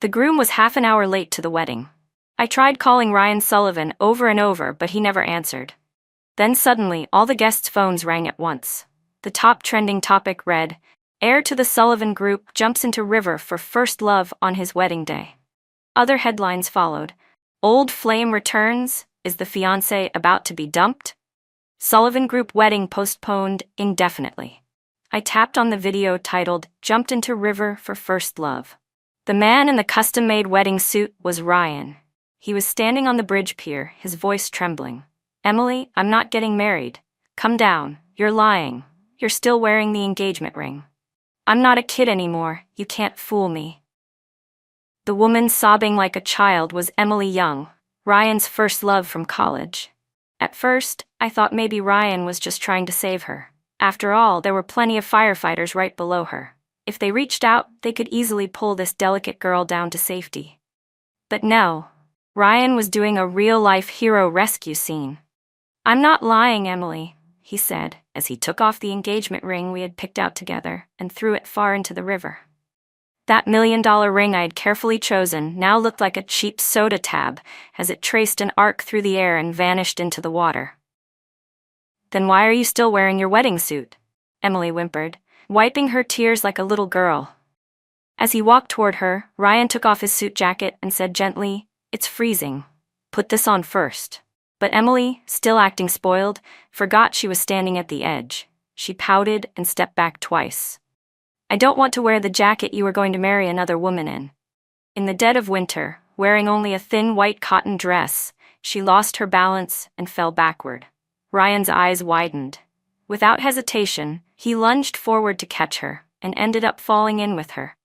The groom was half an hour late to the wedding. I tried calling Ryan Sullivan over and over, but he never answered. Then suddenly, all the guests' phones rang at once. The top trending topic read, "Heir to the Sullivan Group jumps into river for first love on his wedding day." Other headlines followed. "Old flame returns, is the fiancé about to be dumped? Sullivan Group wedding postponed indefinitely." I tapped on the video titled, "Jumped into river for first love." The man in the custom-made wedding suit was Ryan. He was standing on the bridge pier, his voice trembling. "Emily, I'm not getting married. Come down, you're lying. You're still wearing the engagement ring. I'm not a kid anymore, you can't fool me." The woman sobbing like a child was Emily Young, Ryan's first love from college. At first, I thought maybe Ryan was just trying to save her. After all, there were plenty of firefighters right below her. If they reached out, they could easily pull this delicate girl down to safety. But no, Ryan was doing a real-life hero rescue scene. "I'm not lying, Emily," he said, as he took off the engagement ring we had picked out together and threw it far into the river. That $1 million ring I had carefully chosen now looked like a cheap soda tab as it traced an arc through the air and vanished into the water. "Then why are you still wearing your wedding suit?" Emily whimpered, wiping her tears like a little girl. As he walked toward her, Ryan took off his suit jacket and said gently, "It's freezing. Put this on first." But Emily, still acting spoiled, forgot she was standing at the edge. She pouted and stepped back twice. "I don't want to wear the jacket you are going to marry another woman in." In the dead of winter, wearing only a thin white cotton dress, she lost her balance and fell backward. Ryan's eyes widened. Without hesitation, he lunged forward to catch her and ended up falling in with her.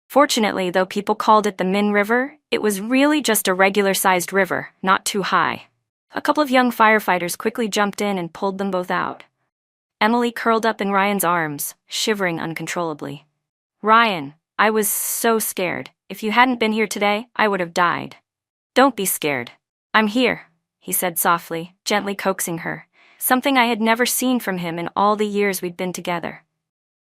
Fortunately, though people called it the Min River, it was really just a regular-sized river, not too high. A couple of young firefighters quickly jumped in and pulled them both out. Emily curled up in Ryan's arms, shivering uncontrollably. "Ryan, I was so scared. If you hadn't been here today, I would have died." "Don't be scared. I'm here," he said softly, gently coaxing her, something I had never seen from him in all the years we'd been together.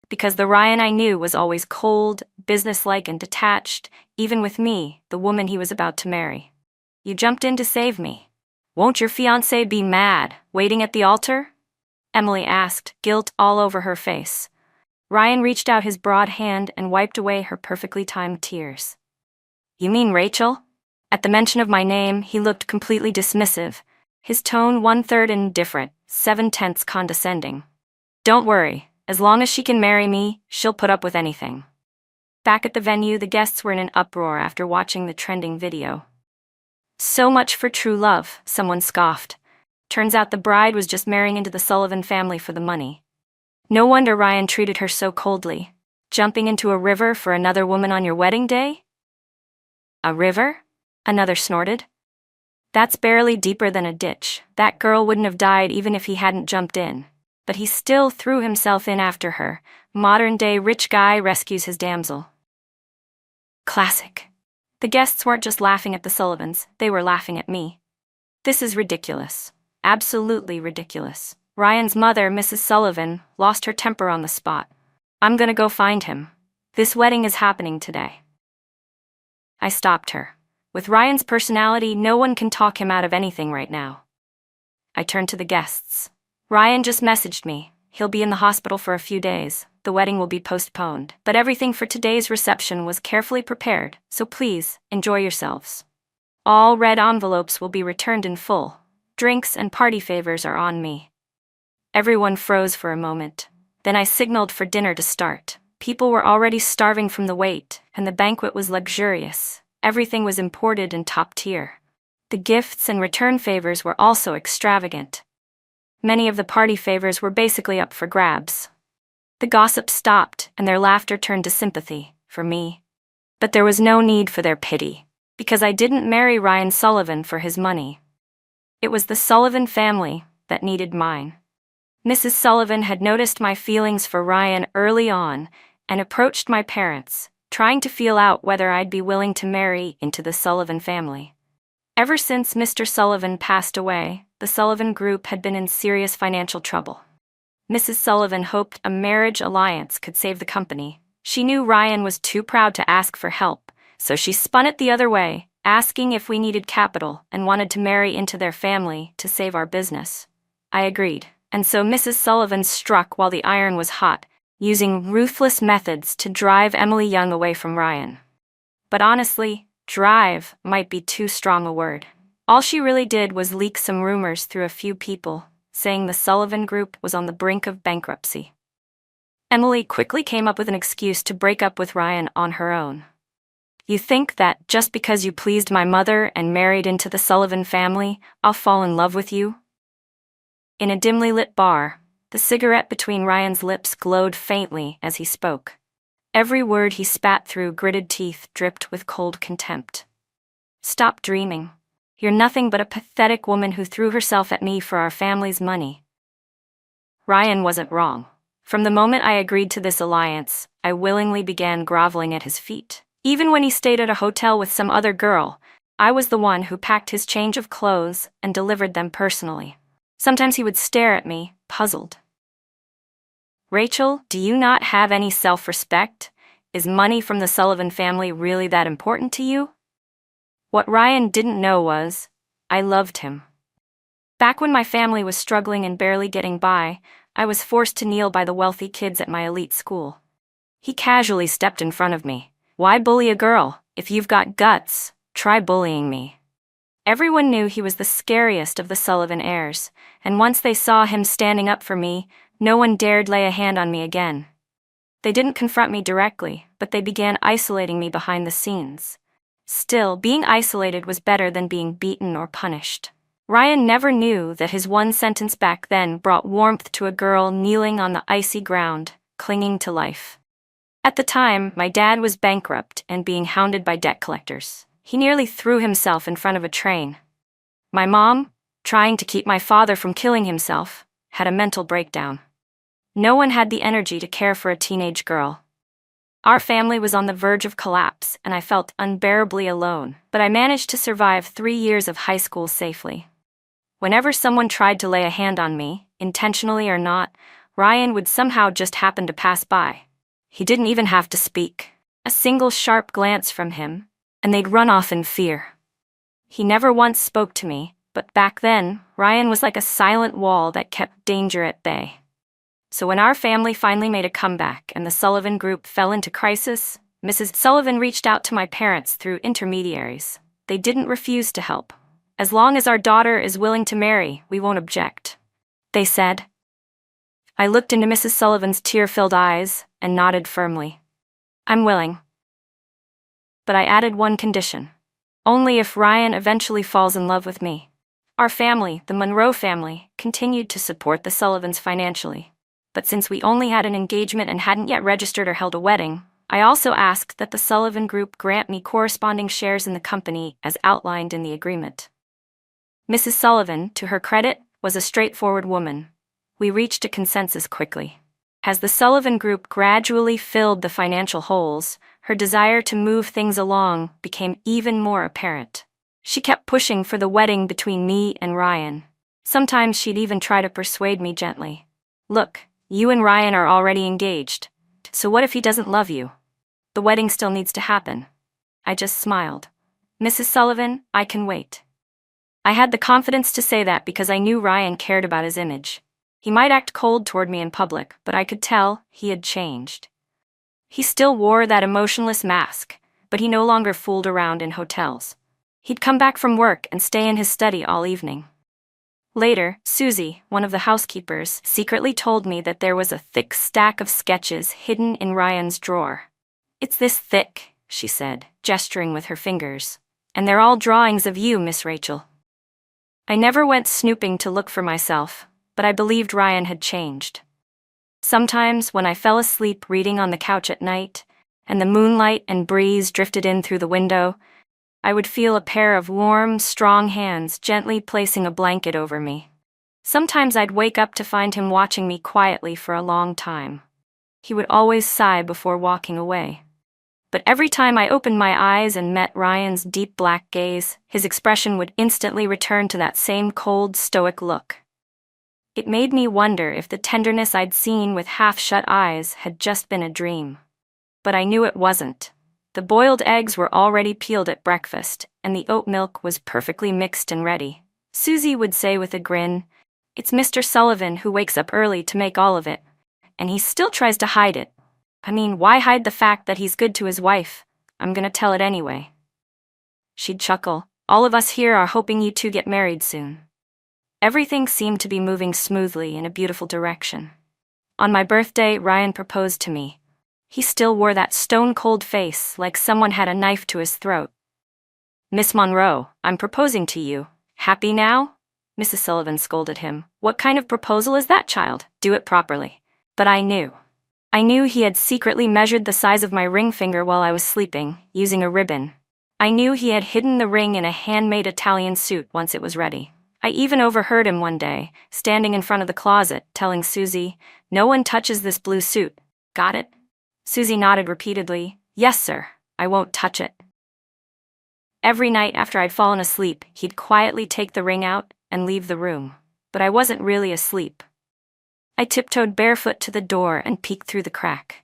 Because the Ryan I knew was always cold, businesslike and detached, even with me, the woman he was about to marry. "You jumped in to save me. Won't your fiancé be mad, waiting at the altar?" Emily asked, guilt all over her face. Ryan reached out his broad hand and wiped away her perfectly timed tears. "You mean Rachel?" At the mention of my name, he looked completely dismissive, his tone 1/3 indifferent, 7/10 condescending. "Don't worry, as long as she can marry me, she'll put up with anything." Back at the venue, the guests were in an uproar after watching the trending video. "So much for true love," someone scoffed. "Turns out the bride was just marrying into the Sullivan family for the money. No wonder Ryan treated her so coldly. Jumping into a river for another woman on your wedding day?" "A river?" another snorted. "That's barely deeper than a ditch. That girl wouldn't have died even if he hadn't jumped in. But he still threw himself in after her. Modern-day rich guy rescues his damsel." Classic. The guests weren't just laughing at the Sullivans, they were laughing at me. This is ridiculous. Absolutely ridiculous. Ryan's mother, Mrs. Sullivan, lost her temper on the spot. "I'm gonna go find him. This wedding is happening today." I stopped her. With Ryan's personality, no one can talk him out of anything right now. I turned to the guests. "Ryan just messaged me. He'll be in the hospital for a few days. The wedding will be postponed, but everything for today's reception was carefully prepared, so please, enjoy yourselves. All red envelopes will be returned in full. Drinks and party favors are on me." Everyone froze for a moment. Then I signaled for dinner to start. People were already starving from the wait, and the banquet was luxurious. Everything was imported and top tier. The gifts and return favors were also extravagant. Many of the party favors were basically up for grabs. The gossip stopped, and their laughter turned to sympathy, for me. But there was no need for their pity, because I didn't marry Ryan Sullivan for his money. It was the Sullivan family that needed mine. Mrs. Sullivan had noticed my feelings for Ryan early on and approached my parents, trying to feel out whether I'd be willing to marry into the Sullivan family. Ever since Mr. Sullivan passed away, the Sullivan Group had been in serious financial trouble. Mrs. Sullivan hoped a marriage alliance could save the company. She knew Ryan was too proud to ask for help, So she spun it the other way, asking if we needed capital and wanted to marry into their family to save our business. I agreed, and so Mrs. Sullivan struck while the iron was hot, using ruthless methods to drive Emily Young away from Ryan. But honestly, drive might be too strong a word. All she really did was leak some rumors through a few people, saying the Sullivan Group was on the brink of bankruptcy. Emily quickly came up with an excuse to break up with Ryan on her own. You think that just because you pleased my mother and married into the Sullivan family, I'll fall in love with you? In a dimly lit bar, the cigarette between Ryan's lips glowed faintly as he spoke. Every word he spat through gritted teeth dripped with cold contempt. Stop dreaming. You're nothing but a pathetic woman who threw herself at me for our family's money. Ryan wasn't wrong. From the moment I agreed to this alliance, I willingly began groveling at his feet. Even when he stayed at a hotel with some other girl, I was the one who packed his change of clothes and delivered them personally. Sometimes he would stare at me, puzzled. Rachel, do you not have any self-respect? Is money from the Sullivan family really that important to you? What Ryan didn't know was, I loved him. Back when my family was struggling and barely getting by, I was forced to kneel by the wealthy kids at my elite school. He casually stepped in front of me. Why bully a girl? If you've got guts, try bullying me. Everyone knew he was the scariest of the Sullivan heirs, and once they saw him standing up for me, no one dared lay a hand on me again. They didn't confront me directly, but they began isolating me behind the scenes. Still, being isolated was better than being beaten or punished. Ryan never knew that his one sentence back then brought warmth to a girl kneeling on the icy ground, clinging to life. At the time, my dad was bankrupt and being hounded by debt collectors. He nearly threw himself in front of a train. My mom, trying to keep my father from killing himself, had a mental breakdown. No one had the energy to care for a teenage girl. Our family was on the verge of collapse, and I felt unbearably alone, but I managed to survive 3 years of high school safely. Whenever someone tried to lay a hand on me, intentionally or not, Ryan would somehow just happen to pass by. He didn't even have to speak. A single sharp glance from him, and they'd run off in fear. He never once spoke to me, but back then, Ryan was like a silent wall that kept danger at bay. So when our family finally made a comeback and the Sullivan Group fell into crisis, Mrs. Sullivan reached out to my parents through intermediaries. They didn't refuse to help. As long as our daughter is willing to marry, we won't object, they said. I looked into Mrs. Sullivan's tear-filled eyes and nodded firmly. I'm willing. But I added one condition. Only if Ryan eventually falls in love with me. Our family, the Monroe family, continued to support the Sullivans financially. But since we only had an engagement and hadn't yet registered or held a wedding, I also asked that the Sullivan Group grant me corresponding shares in the company as outlined in the agreement. Mrs. Sullivan, to her credit, was a straightforward woman. We reached a consensus quickly. As the Sullivan Group gradually filled the financial holes, her desire to move things along became even more apparent. She kept pushing for the wedding between me and Ryan. Sometimes she'd even try to persuade me gently. Look, you and Ryan are already engaged. So what if he doesn't love you? The wedding still needs to happen. I just smiled. Mrs. Sullivan, I can wait. I had the confidence to say that because I knew Ryan cared about his image. He might act cold toward me in public, but I could tell he had changed. He still wore that emotionless mask, but he no longer fooled around in hotels. He'd come back from work and stay in his study all evening. Later, Susie, one of the housekeepers, secretly told me that there was a thick stack of sketches hidden in Ryan's drawer. It's this thick, she said, gesturing with her fingers. And they're all drawings of you, Miss Rachel. I never went snooping to look for myself, but I believed Ryan had changed. Sometimes, when I fell asleep reading on the couch at night, and the moonlight and breeze drifted in through the window, I would feel a pair of warm, strong hands gently placing a blanket over me. Sometimes I'd wake up to find him watching me quietly for a long time. He would always sigh before walking away. But every time I opened my eyes and met Ryan's deep black gaze, his expression would instantly return to that same cold, stoic look. It made me wonder if the tenderness I'd seen with half-shut eyes had just been a dream. But I knew it wasn't. The boiled eggs were already peeled at breakfast, and the oat milk was perfectly mixed and ready. Susie would say with a grin, "It's Mr. Sullivan who wakes up early to make all of it, and he still tries to hide it. I mean, why hide the fact that he's good to his wife? I'm gonna tell it anyway." She'd chuckle, "All of us here are hoping you two get married soon." Everything seemed to be moving smoothly in a beautiful direction. On my birthday, Ryan proposed to me. He still wore that stone-cold face, like someone had a knife to his throat. "Miss Monroe, I'm proposing to you. Happy now?" Mrs. Sullivan scolded him. "What kind of proposal is that, child? Do it properly." But I knew. I knew he had secretly measured the size of my ring finger while I was sleeping, using a ribbon. I knew he had hidden the ring in a handmade Italian suit once it was ready. I even overheard him one day, standing in front of the closet, telling Susie, "No one touches this blue suit. Got it?" Susie nodded repeatedly. "Yes, sir. I won't touch it." Every night after I'd fallen asleep, he'd quietly take the ring out and leave the room. But I wasn't really asleep. I tiptoed barefoot to the door and peeked through the crack.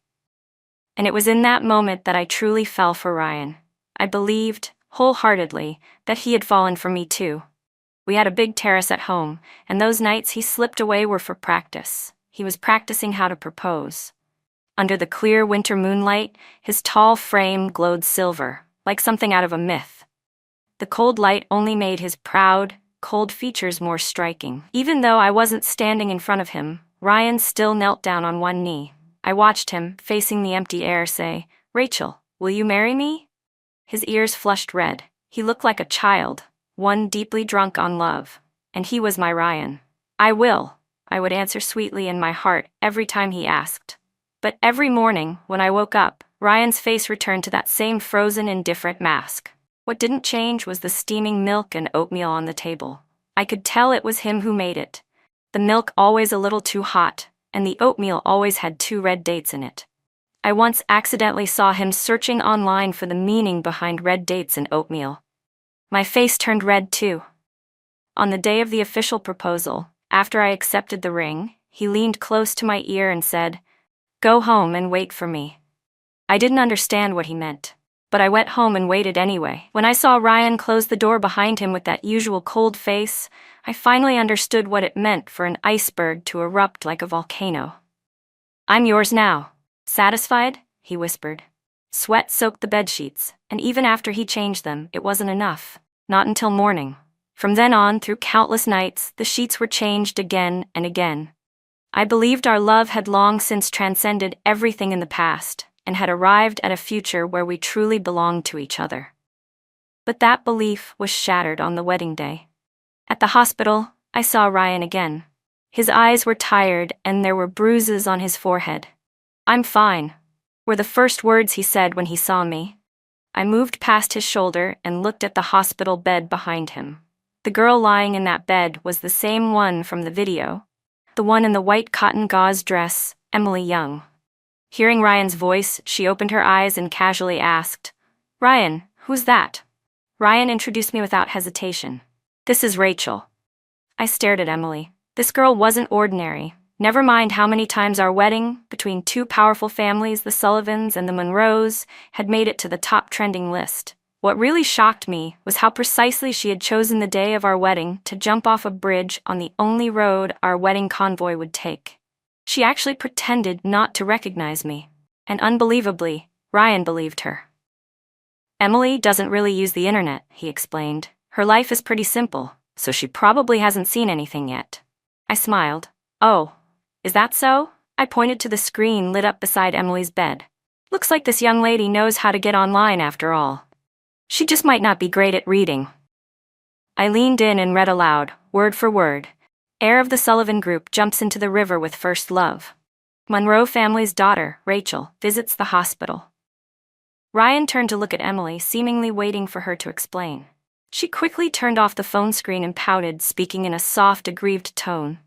And it was in that moment that I truly fell for Ryan. I believed, wholeheartedly, that he had fallen for me too. We had a big terrace at home, and those nights he slipped away were for practice. He was practicing how to propose. Under the clear winter moonlight, his tall frame glowed silver, like something out of a myth. The cold light only made his proud, cold features more striking. Even though I wasn't standing in front of him, Ryan still knelt down on one knee. I watched him, facing the empty air, say, "Rachel, will you marry me?" His ears flushed red. He looked like a child, one deeply drunk on love. And he was my Ryan. "I will," I would answer sweetly in my heart every time he asked. But every morning, when I woke up, Ryan's face returned to that same frozen, indifferent mask. What didn't change was the steaming milk and oatmeal on the table. I could tell it was him who made it. The milk always a little too hot, and the oatmeal always had 2 red dates in it. I once accidentally saw him searching online for the meaning behind red dates in oatmeal. My face turned red too. On the day of the official proposal, after I accepted the ring, he leaned close to my ear and said, "Go home and wait for me." I didn't understand what he meant, but I went home and waited anyway. When I saw Ryan close the door behind him with that usual cold face, I finally understood what it meant for an iceberg to erupt like a volcano. "I'm yours now. Satisfied?" he whispered. Sweat soaked the bedsheets, and even after he changed them, it wasn't enough. Not until morning. From then on, through countless nights, the sheets were changed again and again. I believed our love had long since transcended everything in the past, and had arrived at a future where we truly belonged to each other. But that belief was shattered on the wedding day. At the hospital, I saw Ryan again. His eyes were tired and there were bruises on his forehead. "I'm fine," were the first words he said when he saw me. I moved past his shoulder and looked at the hospital bed behind him. The girl lying in that bed was the same one from the video. The one in the white cotton gauze dress, Emily Young. Hearing Ryan's voice, she opened her eyes and casually asked, "Ryan, who's that?" Ryan introduced me without hesitation. "This is Rachel." I stared at Emily. This girl wasn't ordinary. Never mind how many times our wedding, between 2 powerful families, the Sullivans and the Monroes, had made it to the top trending list. What really shocked me was how precisely she had chosen the day of our wedding to jump off a bridge on the only road our wedding convoy would take. She actually pretended not to recognize me, and unbelievably, Ryan believed her. "Emily doesn't really use the internet," he explained. "Her life is pretty simple, so she probably hasn't seen anything yet." I smiled. "Oh, is that so?" I pointed to the screen lit up beside Emily's bed. "Looks like this young lady knows how to get online after all. She just might not be great at reading." I leaned in and read aloud, word for word. "Heir of the Sullivan Group jumps into the river with first love. Monroe family's daughter, Rachel, visits the hospital." Ryan turned to look at Emily, seemingly waiting for her to explain. She quickly turned off the phone screen and pouted, speaking in a soft, aggrieved tone.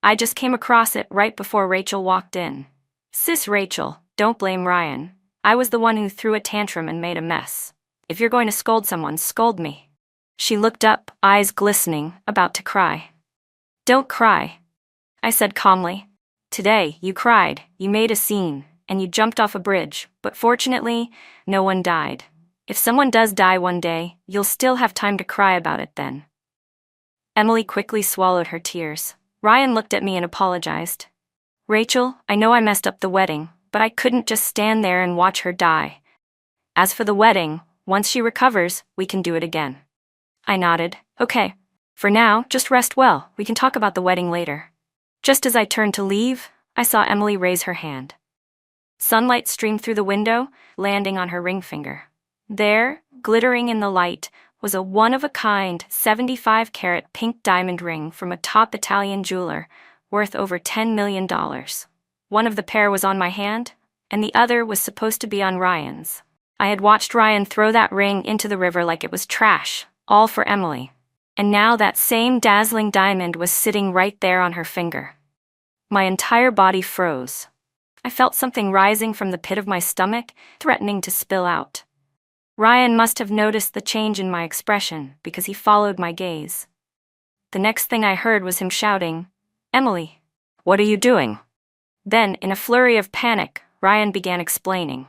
"I just came across it right before Rachel walked in. Sis Rachel, don't blame Ryan. I was the one who threw a tantrum and made a mess. If you're going to scold someone, scold me." She looked up, eyes glistening, about to cry. "Don't cry," I said calmly. "Today, you cried, you made a scene. and you jumped off a bridge, but fortunately, no one died. If someone does die one day, you'll still have time to cry about it then." Emily quickly swallowed her tears. Ryan looked at me and apologized. "Rachel, I know I messed up the wedding, but I couldn't just stand there and watch her die. As for the wedding, once she recovers, we can do it again." I nodded. "Okay. For now, just rest well. We can talk about the wedding later." Just as I turned to leave, I saw Emily raise her hand. Sunlight streamed through the window, landing on her ring finger. There, glittering in the light, was a one-of-a-kind 75-carat pink diamond ring from a top Italian jeweler, worth over $10 million. One of the pair was on my hand, and the other was supposed to be on Ryan's. I had watched Ryan throw that ring into the river like it was trash, all for Emily. And now that same dazzling diamond was sitting right there on her finger. My entire body froze. I felt something rising from the pit of my stomach, threatening to spill out. Ryan must have noticed the change in my expression because he followed my gaze. The next thing I heard was him shouting, "Emily, what are you doing?" Then, in a flurry of panic, Ryan began explaining.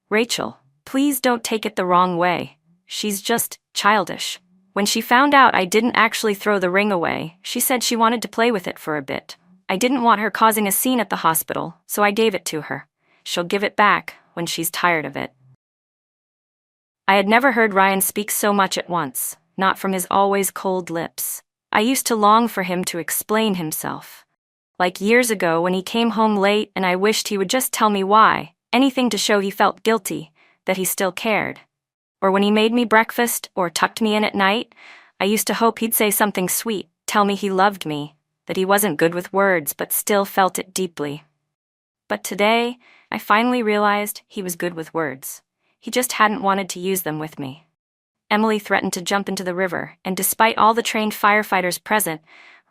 "Rachel, please don't take it the wrong way. She's just childish. When she found out I didn't actually throw the ring away, she said she wanted to play with it for a bit. I didn't want her causing a scene at the hospital, so I gave it to her. She'll give it back when she's tired of it." I had never heard Ryan speak so much at once, not from his always cold lips. I used to long for him to explain himself. Like years ago when he came home late and I wished he would just tell me why, anything to show he felt guilty, that he still cared. Or when he made me breakfast or tucked me in at night, I used to hope he'd say something sweet, tell me he loved me, that he wasn't good with words but still felt it deeply. But today, I finally realized he was good with words. He just hadn't wanted to use them with me. Emily threatened to jump into the river, and despite all the trained firefighters present,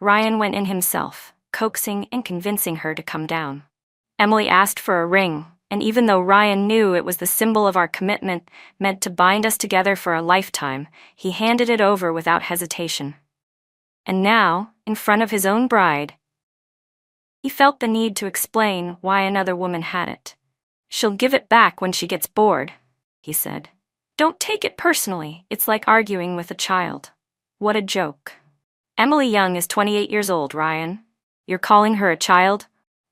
Ryan went in himself, coaxing and convincing her to come down. Emily asked for a ring, and even though Ryan knew it was the symbol of our commitment meant to bind us together for a lifetime, he handed it over without hesitation. And now, in front of his own bride, he felt the need to explain why another woman had it. "She'll give it back when she gets bored," he said. "Don't take it personally, it's like arguing with a child." What a joke. "Emily Young is 28 years old, Ryan. You're calling her a child?"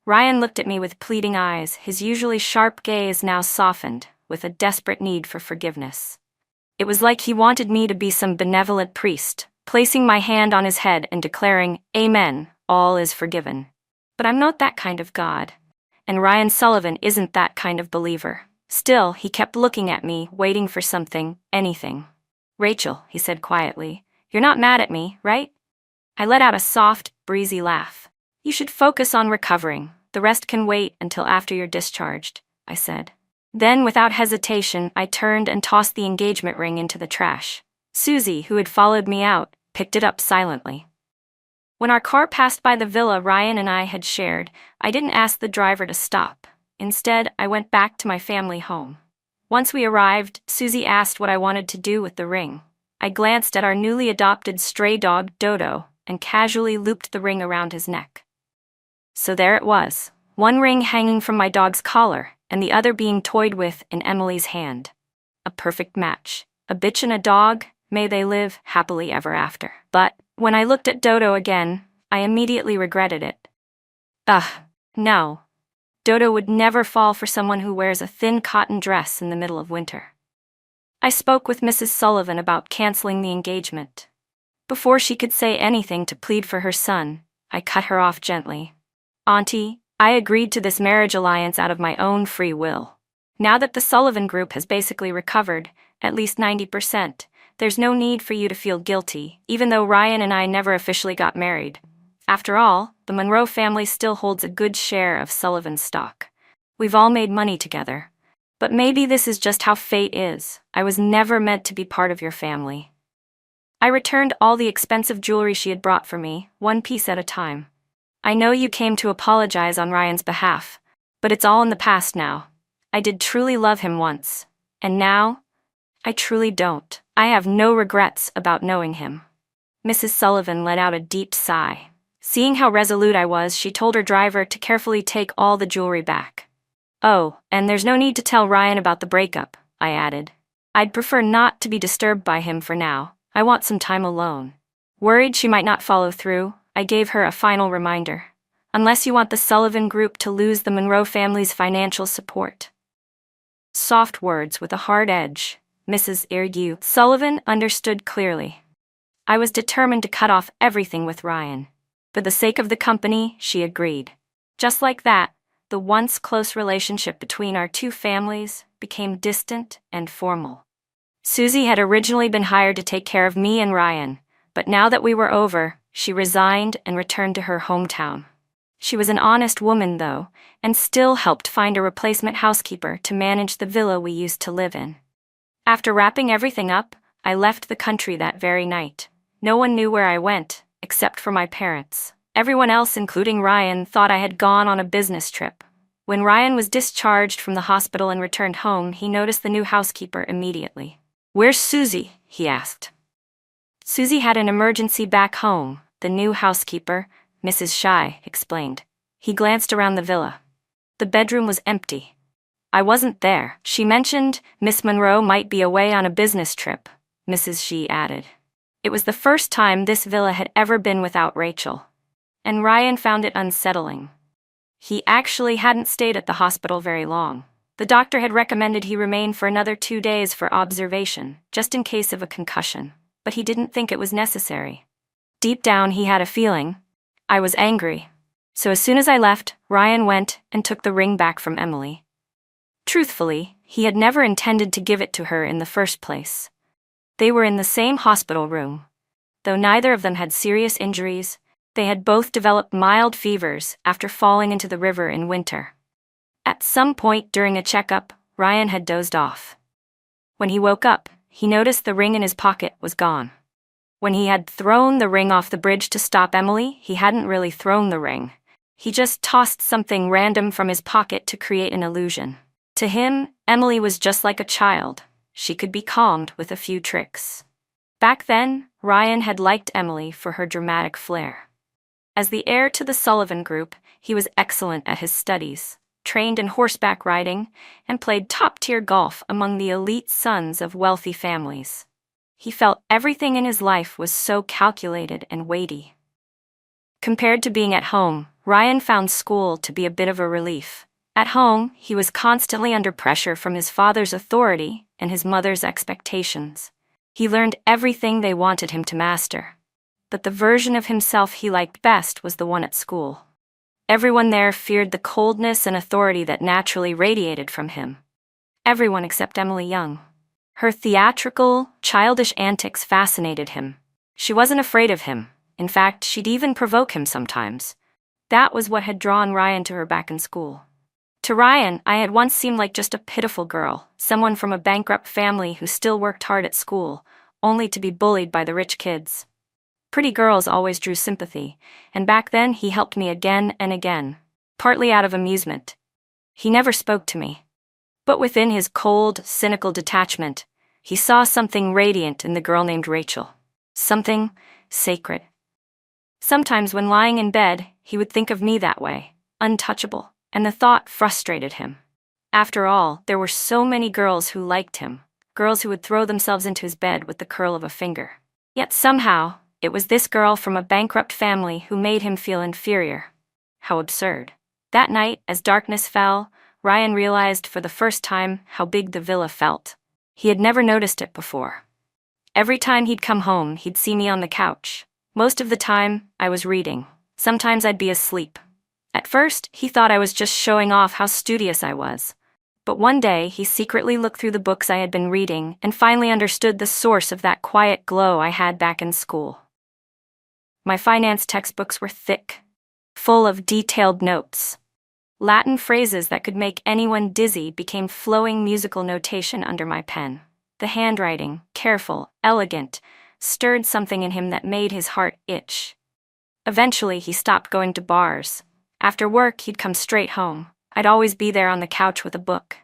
Ryan looked at me with pleading eyes, his usually sharp gaze now softened, with a desperate need for forgiveness. It was like he wanted me to be some benevolent priest, placing my hand on his head and declaring, "Amen, all is forgiven." But I'm not that kind of God. And Ryan Sullivan isn't that kind of believer. Still, he kept looking at me, waiting for something, anything. "Rachel," he said quietly, "you're not mad at me, right?" I let out a soft, breezy laugh. "You should focus on recovering. The rest can wait until after you're discharged," I said. Then, without hesitation, I turned and tossed the engagement ring into the trash. Susie, who had followed me out, picked it up silently. When our car passed by the villa Ryan and I had shared, I didn't ask the driver to stop. Instead, I went back to my family home. Once we arrived, Susie asked what I wanted to do with the ring. I glanced at our newly adopted stray dog, Dodo, and casually looped the ring around his neck. So there it was, one ring hanging from my dog's collar, and the other being toyed with in Emily's hand. A perfect match. A bitch and a dog, may they live happily ever after. But, when I looked at Dodo again, I immediately regretted it. No. Dodo would never fall for someone who wears a thin cotton dress in the middle of winter. I spoke with Mrs. Sullivan about canceling the engagement. Before she could say anything to plead for her son, I cut her off gently. "Auntie, I agreed to this marriage alliance out of my own free will. Now that the Sullivan Group has basically recovered, at least 90%, there's no need for you to feel guilty, even though Ryan and I never officially got married. After all, the Monroe family still holds a good share of Sullivan stock. We've all made money together. But maybe this is just how fate is. I was never meant to be part of your family." I returned all the expensive jewelry she had brought for me, one piece at a time. "I know you came to apologize on Ryan's behalf, but it's all in the past now. I did truly love him once, and now, I truly don't. I have no regrets about knowing him." Mrs. Sullivan let out a deep sigh. Seeing how resolute I was, she told her driver to carefully take all the jewelry back. Oh, and there's no need to tell Ryan about the breakup, I added. I'd prefer not to be disturbed by him for now. I want some time alone. Worried she might not follow through, I gave her a final reminder. Unless you want the Sullivan Group to lose the Monroe family's financial support. Soft words with a hard edge, Mrs. Irgu. Sullivan understood clearly. I was determined to cut off everything with Ryan. For the sake of the company, she agreed. Just like that, the once close relationship between our two families became distant and formal. Susie had originally been hired to take care of me and Ryan, but now that we were over, she resigned and returned to her hometown. She was an honest woman, though, and still helped find a replacement housekeeper to manage the villa we used to live in. After wrapping everything up, I left the country that very night. No one knew where I went, except for my parents. Everyone else, including Ryan, thought I had gone on a business trip. When Ryan was discharged from the hospital and returned home, he noticed the new housekeeper immediately. "Where's Susie?" he asked. Susie had an emergency back home, the new housekeeper, Mrs. Shy, explained. He glanced around the villa. The bedroom was empty. I wasn't there. She mentioned Miss Monroe might be away on a business trip, Mrs. She added. It was the first time this villa had ever been without Rachel, and Ryan found it unsettling. He actually hadn't stayed at the hospital very long. The doctor had recommended he remain for another 2 days for observation, just in case of a concussion, but he didn't think it was necessary. Deep down, he had a feeling. I was angry. So as soon as I left, Ryan went and took the ring back from Emily. Truthfully, he had never intended to give it to her in the first place. They were in the same hospital room. Though neither of them had serious injuries, they had both developed mild fevers after falling into the river in winter. At some point during a checkup, Ryan had dozed off. When he woke up, he noticed the ring in his pocket was gone. When he had thrown the ring off the bridge to stop Emily, he hadn't really thrown the ring. He just tossed something random from his pocket to create an illusion. To him, Emily was just like a child. She could be calmed with a few tricks. Back then, Ryan had liked Emily for her dramatic flair. As the heir to the Sullivan Group, he was excellent at his studies, trained in horseback riding, and played top-tier golf among the elite sons of wealthy families. He felt everything in his life was so calculated and weighty. Compared to being at home, Ryan found school to be a bit of a relief. At home, he was constantly under pressure from his father's authority and his mother's expectations. He learned everything they wanted him to master. But the version of himself he liked best was the one at school. Everyone there feared the coldness and authority that naturally radiated from him. Everyone except Emily Young. Her theatrical, childish antics fascinated him. She wasn't afraid of him. In fact, she'd even provoke him sometimes. That was what had drawn Ryan to her back in school. To Ryan, I had once seemed like just a pitiful girl, someone from a bankrupt family who still worked hard at school, only to be bullied by the rich kids. Pretty girls always drew sympathy, and back then he helped me again and again, partly out of amusement. He never spoke to me. But within his cold, cynical detachment, he saw something radiant in the girl named Rachel. Something sacred. Sometimes when lying in bed, he would think of me that way, untouchable, and the thought frustrated him. After all, there were so many girls who liked him, girls who would throw themselves into his bed with the curl of a finger. Yet somehow, it was this girl from a bankrupt family who made him feel inferior. How absurd. That night, as darkness fell, Ryan realized for the first time how big the villa felt. He had never noticed it before. Every time he'd come home, he'd see me on the couch. Most of the time, I was reading. Sometimes I'd be asleep. At first, he thought I was just showing off how studious I was. But one day, he secretly looked through the books I had been reading and finally understood the source of that quiet glow I had back in school. My finance textbooks were thick, full of detailed notes. Latin phrases that could make anyone dizzy became flowing musical notation under my pen. The handwriting, careful, elegant, stirred something in him that made his heart itch. Eventually, he stopped going to bars. After work, he'd come straight home. I'd always be there on the couch with a book.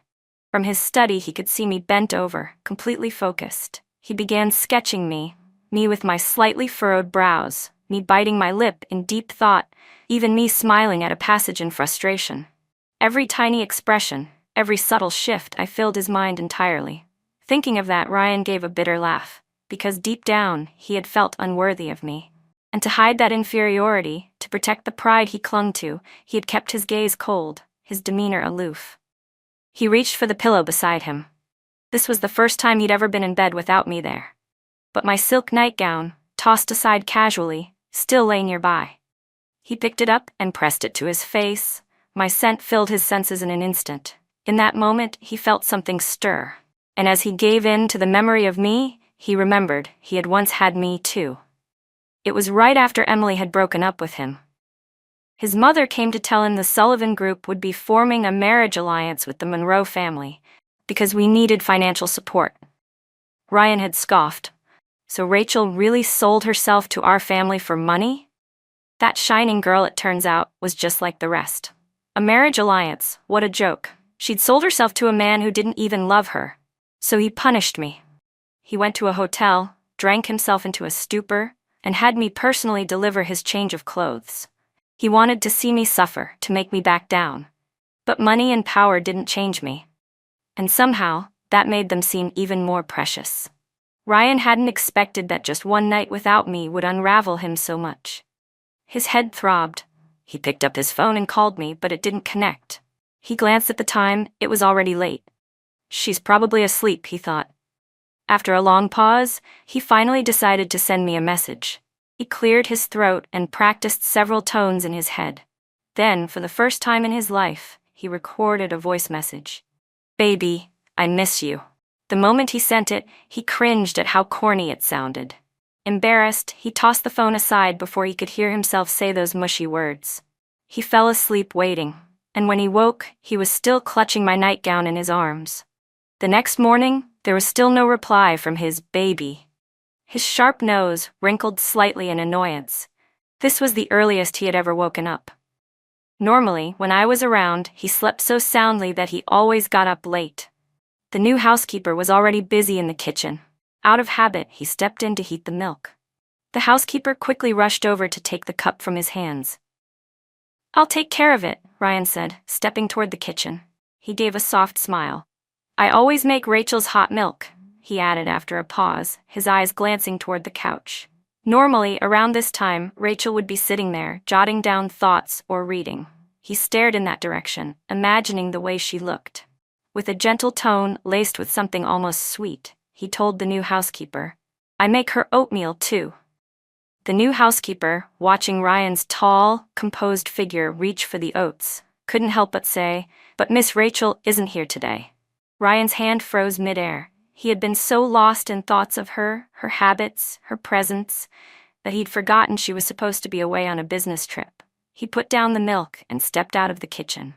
From his study, he could see me bent over, completely focused. He began sketching me with my slightly furrowed brows, me biting my lip in deep thought, even me smiling at a passage in frustration. Every tiny expression, every subtle shift, I filled his mind entirely. Thinking of that, Ryan gave a bitter laugh, because deep down, he had felt unworthy of me. And to hide that inferiority, to protect the pride he clung to, he had kept his gaze cold, his demeanor aloof. He reached for the pillow beside him. This was the first time he'd ever been in bed without me there. But my silk nightgown, tossed aside casually, still lay nearby. He picked it up and pressed it to his face. My scent filled his senses in an instant. In that moment, he felt something stir. And as he gave in to the memory of me, he remembered he had once had me too. It was right after Emily had broken up with him. His mother came to tell him the Sullivan Group would be forming a marriage alliance with the Monroe family, because we needed financial support. Ryan had scoffed. So Rachel really sold herself to our family for money? That shining girl, it turns out, was just like the rest. A marriage alliance, what a joke. She'd sold herself to a man who didn't even love her. So he punished me. He went to a hotel, drank himself into a stupor, and had me personally deliver his change of clothes. He wanted to see me suffer, to make me back down. But money and power didn't change me. And somehow, that made them seem even more precious. Ryan hadn't expected that just one night without me would unravel him so much. His head throbbed. He picked up his phone and called me, but it didn't connect. He glanced at the time, it was already late. She's probably asleep, he thought. After a long pause, he finally decided to send me a message. He cleared his throat and practiced several tones in his head. Then, for the first time in his life, he recorded a voice message. "Baby, I miss you." The moment he sent it, he cringed at how corny it sounded. Embarrassed, he tossed the phone aside before he could hear himself say those mushy words. He fell asleep waiting, and when he woke, he was still clutching my nightgown in his arms. The next morning, there was still no reply from his baby. His sharp nose wrinkled slightly in annoyance. This was the earliest he had ever woken up. Normally, when I was around, he slept so soundly that he always got up late. The new housekeeper was already busy in the kitchen. Out of habit, he stepped in to heat the milk. The housekeeper quickly rushed over to take the cup from his hands. "I'll take care of it," Ryan said, stepping toward the kitchen. He gave a soft smile. "I always make Rachel's hot milk," he added after a pause, his eyes glancing toward the couch. Normally, around this time, Rachel would be sitting there, jotting down thoughts or reading. He stared in that direction, imagining the way she looked. With a gentle tone, laced with something almost sweet, he told the new housekeeper, "I make her oatmeal, too." The new housekeeper, watching Ryan's tall, composed figure reach for the oats, couldn't help but say, "But Miss Rachel isn't here today." Ryan's hand froze midair. He had been so lost in thoughts of her habits, her presence, that he'd forgotten she was supposed to be away on a business trip. He put down the milk and stepped out of the kitchen.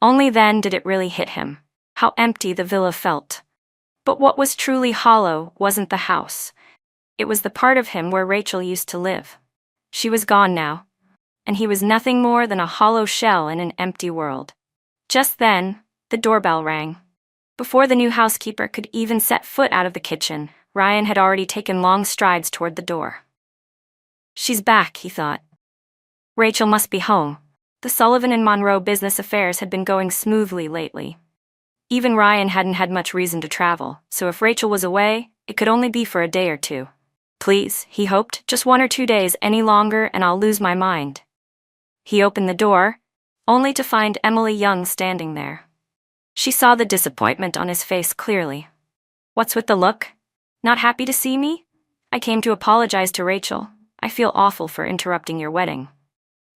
Only then did it really hit him, how empty the villa felt. But what was truly hollow wasn't the house. It was the part of him where Rachel used to live. She was gone now, and he was nothing more than a hollow shell in an empty world. Just then, the doorbell rang. Before the new housekeeper could even set foot out of the kitchen, Ryan had already taken long strides toward the door. "She's back," he thought. Rachel must be home. The Sullivan and Monroe business affairs had been going smoothly lately. Even Ryan hadn't had much reason to travel, so if Rachel was away, it could only be for a day or two. Please, he hoped, just 1 or 2 days any longer and I'll lose my mind. He opened the door, only to find Emily Young standing there. She saw the disappointment on his face clearly. "What's with the look? Not happy to see me? I came to apologize to Rachel. I feel awful for interrupting your wedding."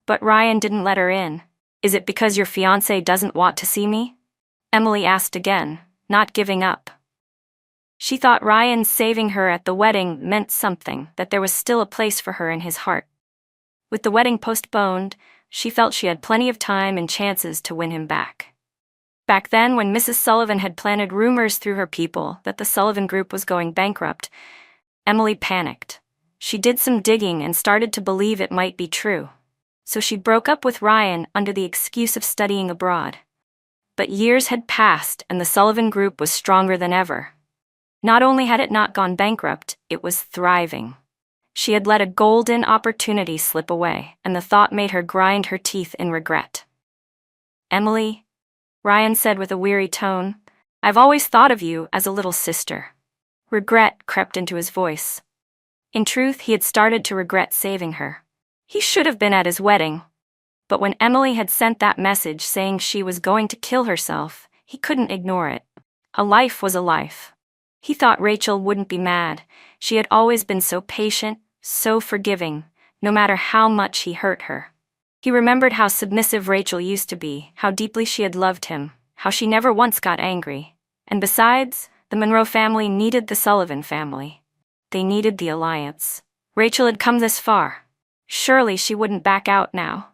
But Ryan didn't let her in. "Is it because your fiancé doesn't want to see me?" Emily asked again, not giving up. She thought Ryan saving her at the wedding meant something, that there was still a place for her in his heart. With the wedding postponed, she felt she had plenty of time and chances to win him back. Back then, when Mrs. Sullivan had planted rumors through her people that the Sullivan Group was going bankrupt, Emily panicked. She did some digging and started to believe it might be true. So she broke up with Ryan under the excuse of studying abroad. But years had passed and the Sullivan Group was stronger than ever. Not only had it not gone bankrupt, it was thriving. She had let a golden opportunity slip away, and the thought made her grind her teeth in regret. Emily, Ryan said with a weary tone. I've always thought of you as a little sister. Regret crept into his voice. In truth, he had started to regret saving her. He should have been at his wedding. But when Emily had sent that message saying she was going to kill herself, he couldn't ignore it. A life was a life. He thought Rachel wouldn't be mad. She had always been so patient, so forgiving, no matter how much he hurt her. He remembered how submissive Rachel used to be, how deeply she had loved him, how she never once got angry. And besides, the Monroe family needed the Sullivan family. They needed the alliance. Rachel had come this far. Surely she wouldn't back out now.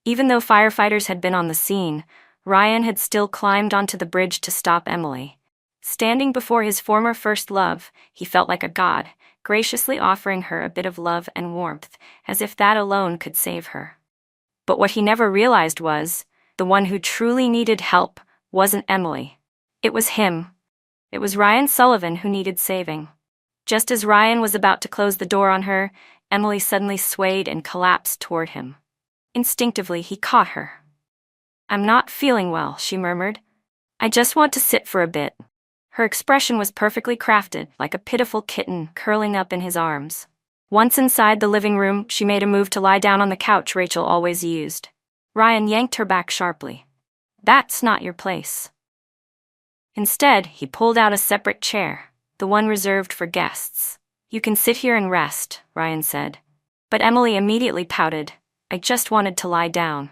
Even though firefighters had been on the scene, Ryan had still climbed onto the bridge to stop Emily. Standing before his former first love, he felt like a god, graciously offering her a bit of love and warmth, as if that alone could save her. But what he never realized was, the one who truly needed help wasn't Emily. It was him. It was Ryan Sullivan who needed saving. Just as Ryan was about to close the door on her, Emily suddenly swayed and collapsed toward him. Instinctively, he caught her. I'm not feeling well, she murmured. I just want to sit for a bit. Her expression was perfectly crafted, like a pitiful kitten curling up in his arms. Once inside the living room, she made a move to lie down on the couch Rachel always used. Ryan yanked her back sharply. That's not your place. Instead, he pulled out a separate chair, the one reserved for guests. You can sit here and rest, Ryan said. But Emily immediately pouted. I just wanted to lie down.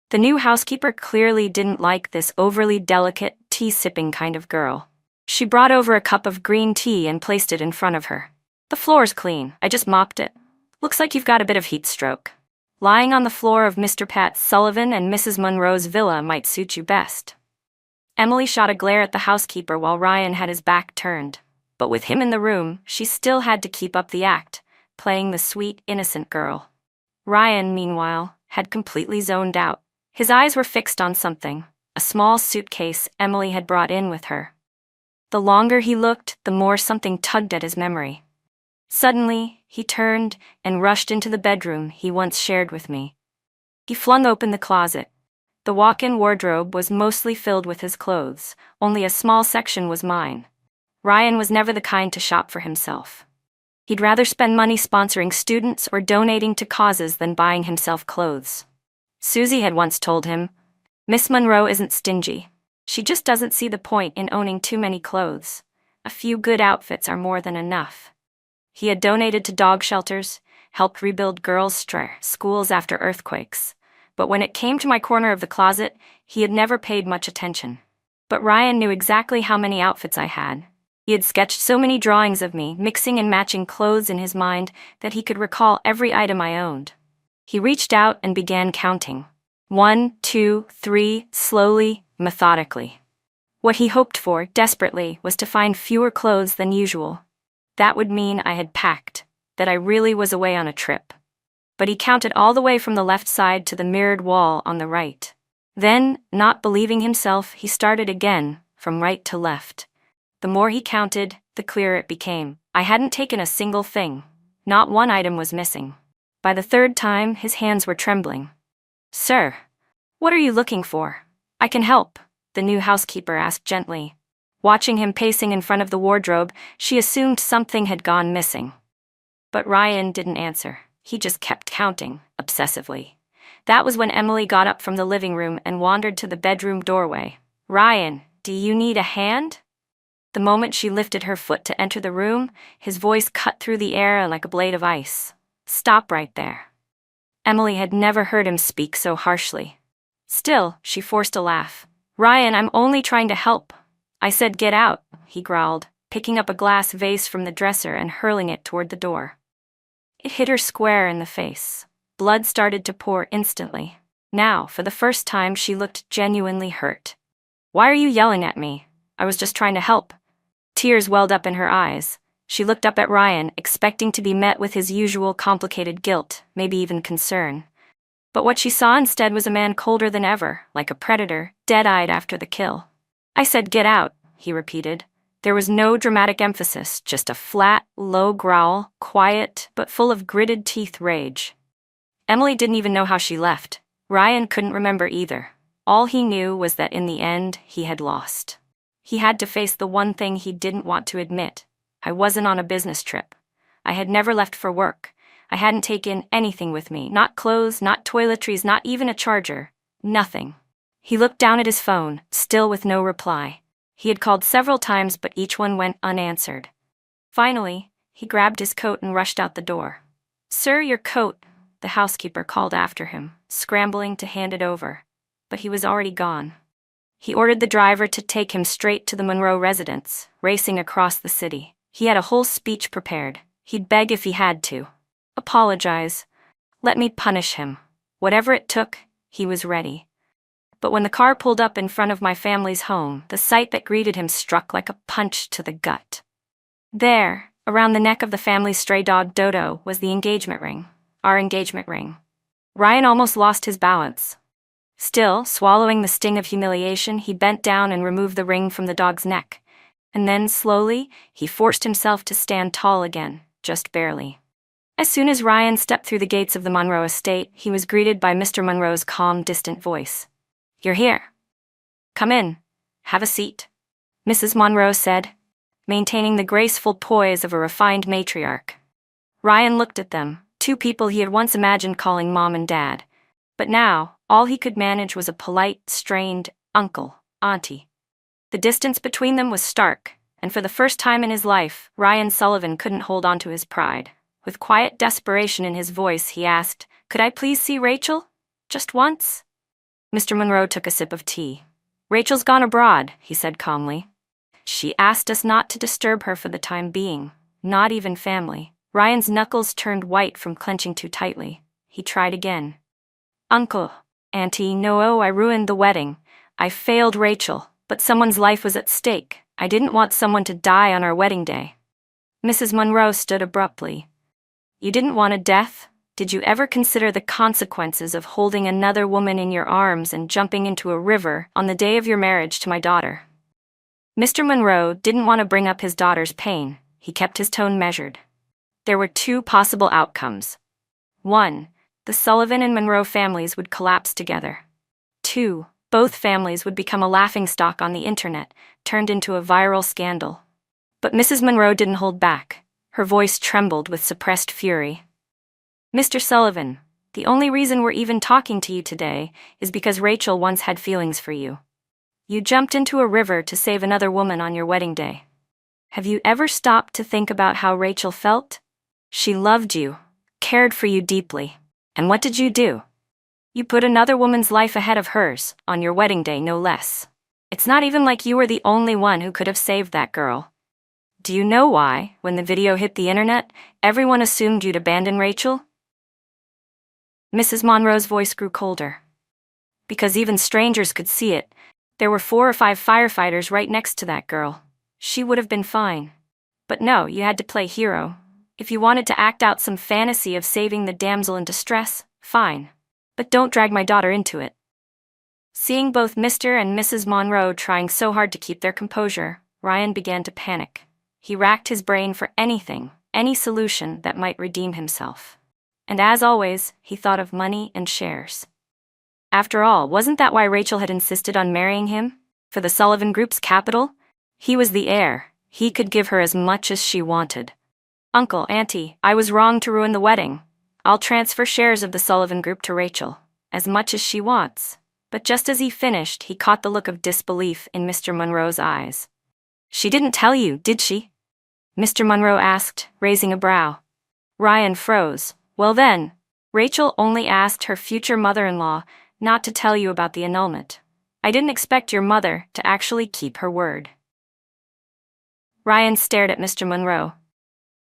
The new housekeeper clearly didn't like this overly delicate, tea-sipping kind of girl. She brought over a cup of green tea and placed it in front of her. The floor's clean, I just mopped it. Looks like you've got a bit of heat stroke. Lying on the floor of Mr. Pat Sullivan and Mrs. Monroe's villa might suit you best. Emily shot a glare at the housekeeper while Ryan had his back turned. But with him in the room, she still had to keep up the act, playing the sweet, innocent girl. Ryan, meanwhile, had completely zoned out. His eyes were fixed on something, a small suitcase Emily had brought in with her. The longer he looked, the more something tugged at his memory. Suddenly, he turned and rushed into the bedroom he once shared with me. He flung open the closet. The walk-in wardrobe was mostly filled with his clothes, only a small section was mine. Ryan was never the kind to shop for himself. He'd rather spend money sponsoring students or donating to causes than buying himself clothes. Susie had once told him, Miss Monroe isn't stingy. She just doesn't see the point in owning too many clothes. A few good outfits are more than enough. He had donated to dog shelters, helped rebuild girls' schools after earthquakes. But when it came to my corner of the closet, he had never paid much attention. But Ryan knew exactly how many outfits I had. He had sketched so many drawings of me, mixing and matching clothes in his mind, that he could recall every item I owned. He reached out and began counting. 1, 2, 3, slowly, methodically. What he hoped for, desperately, was to find fewer clothes than usual. That would mean I had packed, that I really was away on a trip. But he counted all the way from the left side to the mirrored wall on the right. Then, not believing himself, he started again, from right to left. The more he counted, the clearer it became. I hadn't taken a single thing. Not one item was missing. By the third time, his hands were trembling. Sir, what are you looking for? I can help, the new housekeeper asked gently. Watching him pacing in front of the wardrobe, she assumed something had gone missing. But Ryan didn't answer. He just kept counting, obsessively. That was when Emily got up from the living room and wandered to the bedroom doorway. Ryan, do you need a hand? The moment she lifted her foot to enter the room, his voice cut through the air like a blade of ice. Stop right there. Emily had never heard him speak so harshly. Still, she forced a laugh. Ryan, I'm only trying to help. I said get out, he growled, picking up a glass vase from the dresser and hurling it toward the door. It hit her square in the face. Blood started to pour instantly. Now, for the first time, she looked genuinely hurt. Why are you yelling at me? I was just trying to help. Tears welled up in her eyes. She looked up at Ryan, expecting to be met with his usual complicated guilt, maybe even concern. But what she saw instead was a man colder than ever, like a predator, dead-eyed after the kill. I said get out, he repeated. There was no dramatic emphasis, just a flat, low growl, quiet, but full of gritted teeth rage. Emily didn't even know how she left. Ryan couldn't remember either. All he knew was that in the end, he had lost. He had to face the one thing he didn't want to admit. I wasn't on a business trip. I had never left for work. I hadn't taken anything with me, not clothes, not toiletries, not even a charger. Nothing. He looked down at his phone, still with no reply. He had called several times, but each one went unanswered. Finally, he grabbed his coat and rushed out the door. "Sir, your coat," the housekeeper called after him, scrambling to hand it over. But he was already gone. He ordered the driver to take him straight to the Monroe residence, racing across the city. He had a whole speech prepared. He'd beg if he had to. Apologize. Let me punish him. Whatever it took, he was ready. But when the car pulled up in front of my family's home, the sight that greeted him struck like a punch to the gut. There, around the neck of the family's stray dog Dodo, was the engagement ring. Our engagement ring. Ryan almost lost his balance. Still, swallowing the sting of humiliation, he bent down and removed the ring from the dog's neck. And then, slowly, he forced himself to stand tall again, just barely. As soon as Ryan stepped through the gates of the Monroe estate, he was greeted by Mr. Monroe's calm, distant voice. "You're here. Come in. Have a seat," Mrs. Monroe said, maintaining the graceful poise of a refined matriarch. Ryan looked at them, two people he had once imagined calling Mom and Dad. But now, all he could manage was a polite, strained uncle, auntie. The distance between them was stark, and for the first time in his life, Ryan Sullivan couldn't hold on to his pride. With quiet desperation in his voice, he asked, "Could I please see Rachel? Just once?" Mr. Monroe took a sip of tea. "Rachel's gone abroad," he said calmly. "She asked us not to disturb her for the time being, not even family." Ryan's knuckles turned white from clenching too tightly. He tried again. "Uncle, Auntie, no, I ruined the wedding. I failed Rachel, but someone's life was at stake. I didn't want someone to die on our wedding day." Mrs. Monroe stood abruptly. "You didn't want a death? Did you ever consider the consequences of holding another woman in your arms and jumping into a river on the day of your marriage to my daughter?" Mr. Monroe didn't want to bring up his daughter's pain. He kept his tone measured. There were two possible outcomes. 1. The Sullivan and Monroe families would collapse together. 2. Both families would become a laughingstock on the internet, turned into a viral scandal. But Mrs. Monroe didn't hold back. Her voice trembled with suppressed fury. "Mr. Sullivan, the only reason we're even talking to you today is because Rachel once had feelings for you. You jumped into a river to save another woman on your wedding day. Have you ever stopped to think about how Rachel felt? She loved you, cared for you deeply. And what did you do? You put another woman's life ahead of hers, on your wedding day no less. It's not even like you were the only one who could have saved that girl. Do you know why, when the video hit the internet, everyone assumed you'd abandon Rachel?" Mrs. Monroe's voice grew colder. "Because even strangers could see it. There were 4 or 5 firefighters right next to that girl. She would have been fine. But no, you had to play hero. If you wanted to act out some fantasy of saving the damsel in distress, fine. But don't drag my daughter into it." Seeing both Mr. and Mrs. Monroe trying so hard to keep their composure, Ryan began to panic. He racked his brain for anything, any solution that might redeem himself. And as always, he thought of money and shares. After all, wasn't that why Rachel had insisted on marrying him? For the Sullivan Group's capital? He was the heir. He could give her as much as she wanted. "Uncle, Auntie, I was wrong to ruin the wedding. I'll transfer shares of the Sullivan Group to Rachel, as much as she wants." But just as he finished, he caught the look of disbelief in Mr. Monroe's eyes. "She didn't tell you, did she?" Mr. Monroe asked, raising a brow. Ryan froze. "Well then, Rachel only asked her future mother-in-law not to tell you about the annulment. I didn't expect your mother to actually keep her word." Ryan stared at Mr. Monroe.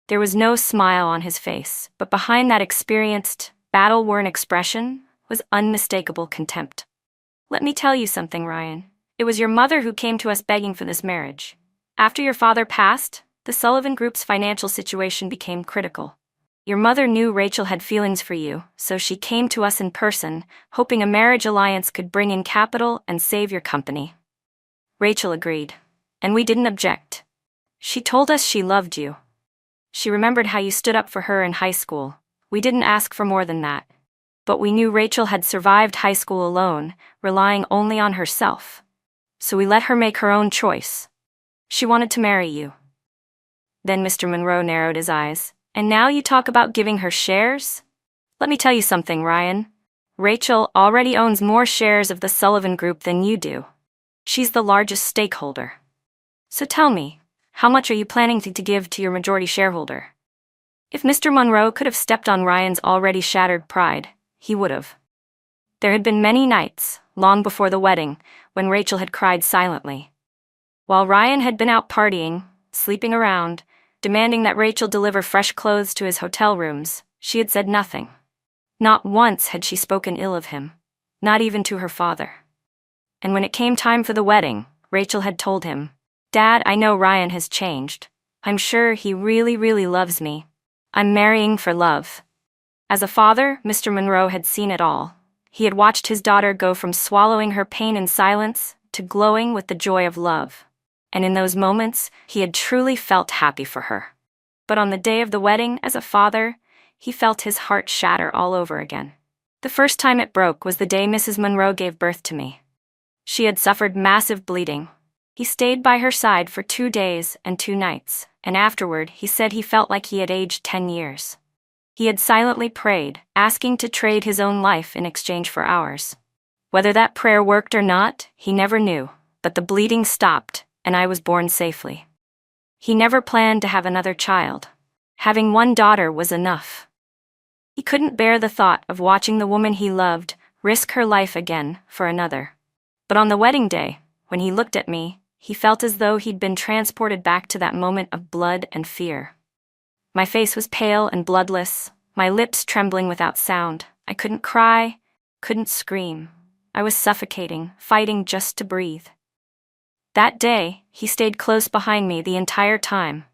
There was no smile on his face, but behind that experienced, battle-worn expression was unmistakable contempt. "Let me tell you something, Ryan. It was your mother who came to us begging for this marriage. After your father passed, the Sullivan Group's financial situation became critical. Your mother knew Rachel had feelings for you, so she came to us in person, hoping a marriage alliance could bring in capital and save your company. Rachel agreed, and we didn't object. She told us she loved you. She remembered how you stood up for her in high school. We didn't ask for more than that. But we knew Rachel had survived high school alone, relying only on herself. So we let her make her own choice. She wanted to marry you. Then Mr. Monroe narrowed his eyes. And now you talk about giving her shares? Let me tell you something, Ryan. Rachel already owns more shares of the Sullivan Group than you do. She's the largest stakeholder. So tell me, how much are you planning to give to your majority shareholder? If Mr. Monroe could have stepped on Ryan's already shattered pride, he would have. There had been many nights, long before the wedding, when Rachel had cried silently. While Ryan had been out partying, sleeping around, demanding that Rachel deliver fresh clothes to his hotel rooms, she had said nothing. Not once had she spoken ill of him, not even to her father. And when it came time for the wedding, Rachel had told him, "Dad, I know Ryan has changed. I'm sure he really, really loves me. I'm marrying for love." As a father, Mr. Monroe had seen it all. He had watched his daughter go from swallowing her pain in silence to glowing with the joy of love. And in those moments, he had truly felt happy for her. But on the day of the wedding, as a father, he felt his heart shatter all over again. The first time it broke was the day Mrs. Monroe gave birth to me. She had suffered massive bleeding. He stayed by her side for 2 days and 2 nights, and afterward he said he felt like he had aged 10 years. He had silently prayed, asking to trade his own life in exchange for ours. Whether that prayer worked or not, he never knew, but the bleeding stopped, and I was born safely. He never planned to have another child. Having one daughter was enough. He couldn't bear the thought of watching the woman he loved risk her life again for another. But on the wedding day, when he looked at me, he felt as though he'd been transported back to that moment of blood and fear. My face was pale and bloodless, my lips trembling without sound. I couldn't cry, couldn't scream. I was suffocating, fighting just to breathe. That day, he stayed close behind me the entire time.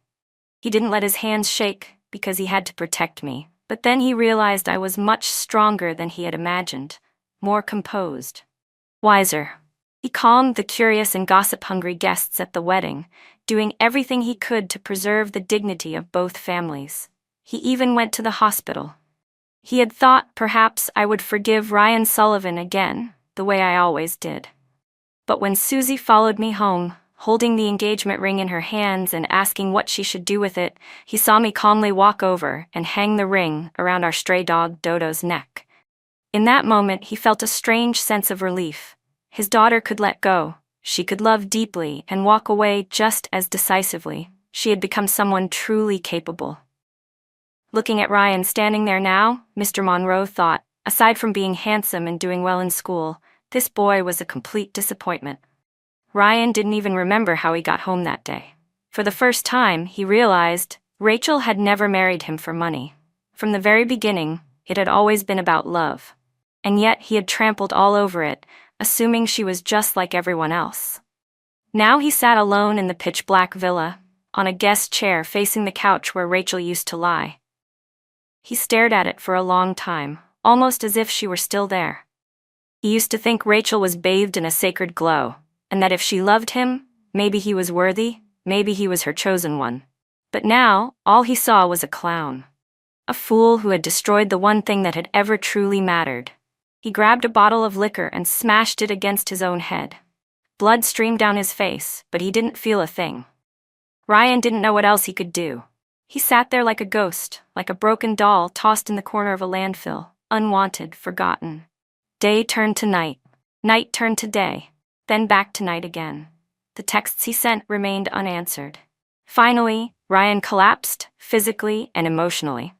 He didn't let his hands shake because he had to protect me, but then he realized I was much stronger than he had imagined, more composed, wiser. He calmed the curious and gossip-hungry guests at the wedding, doing everything he could to preserve the dignity of both families. He even went to the hospital. He had thought perhaps I would forgive Ryan Sullivan again, the way I always did. But when Susie followed me home, holding the engagement ring in her hands and asking what she should do with it, he saw me calmly walk over and hang the ring around our stray dog Dodo's neck. In that moment, he felt a strange sense of relief. His daughter could let go. She could love deeply and walk away just as decisively. She had become someone truly capable. Looking at Ryan standing there now, Mr. Monroe thought, aside from being handsome and doing well in school, this boy was a complete disappointment. Ryan didn't even remember how he got home that day. For the first time, he realized Rachel had never married him for money. From the very beginning, it had always been about love. And yet he had trampled all over it, assuming she was just like everyone else. Now he sat alone in the pitch-black villa, on a guest chair facing the couch where Rachel used to lie. He stared at it for a long time, almost as if she were still there. He used to think Rachel was bathed in a sacred glow, and that if she loved him, maybe he was worthy, maybe he was her chosen one. But now, all he saw was a clown. A fool who had destroyed the one thing that had ever truly mattered. He grabbed a bottle of liquor and smashed it against his own head. Blood streamed down his face, but he didn't feel a thing. Ryan didn't know what else he could do. He sat there like a ghost, like a broken doll tossed in the corner of a landfill, unwanted, forgotten. Day turned to night, night turned to day, then back to night again. The texts he sent remained unanswered. Finally, Ryan collapsed, physically and emotionally.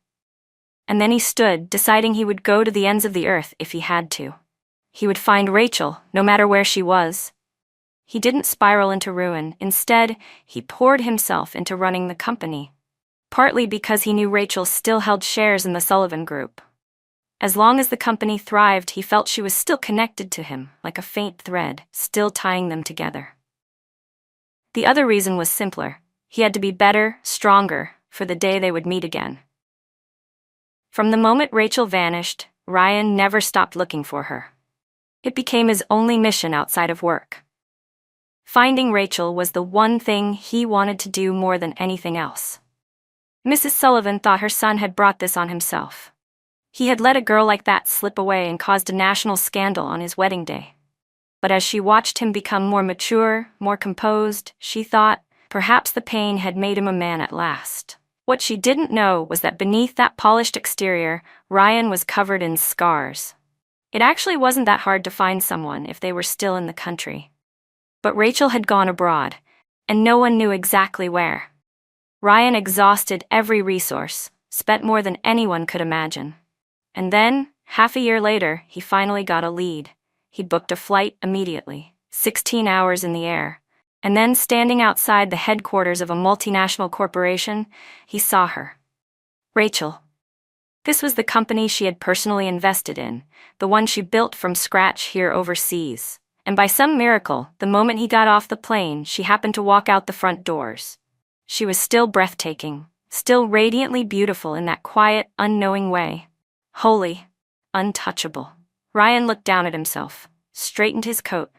And then he stood, deciding he would go to the ends of the earth if he had to. He would find Rachel, no matter where she was. He didn't spiral into ruin. Instead, he poured himself into running the company. Partly because he knew Rachel still held shares in the Sullivan Group. As long as the company thrived, he felt she was still connected to him, like a faint thread, still tying them together. The other reason was simpler. He had to be better, stronger, for the day they would meet again. From the moment Rachel vanished, Ryan never stopped looking for her. It became his only mission outside of work. Finding Rachel was the one thing he wanted to do more than anything else. Mrs. Sullivan thought her son had brought this on himself. He had let a girl like that slip away and caused a national scandal on his wedding day. But as she watched him become more mature, more composed, she thought, perhaps the pain had made him a man at last. What she didn't know was that beneath that polished exterior, Ryan was covered in scars. It actually wasn't that hard to find someone if they were still in the country. But Rachel had gone abroad, and no one knew exactly where. Ryan exhausted every resource, spent more than anyone could imagine. And then, half a year later, he finally got a lead. He'd booked a flight immediately, 16 hours in the air. And then, standing outside the headquarters of a multinational corporation, he saw her. Rachel. This was the company she had personally invested in, the one she built from scratch here overseas. And by some miracle, the moment he got off the plane, she happened to walk out the front doors. She was still breathtaking, still radiantly beautiful in that quiet, unknowing way. Holy, untouchable. Ryan looked down at himself, straightened his coat.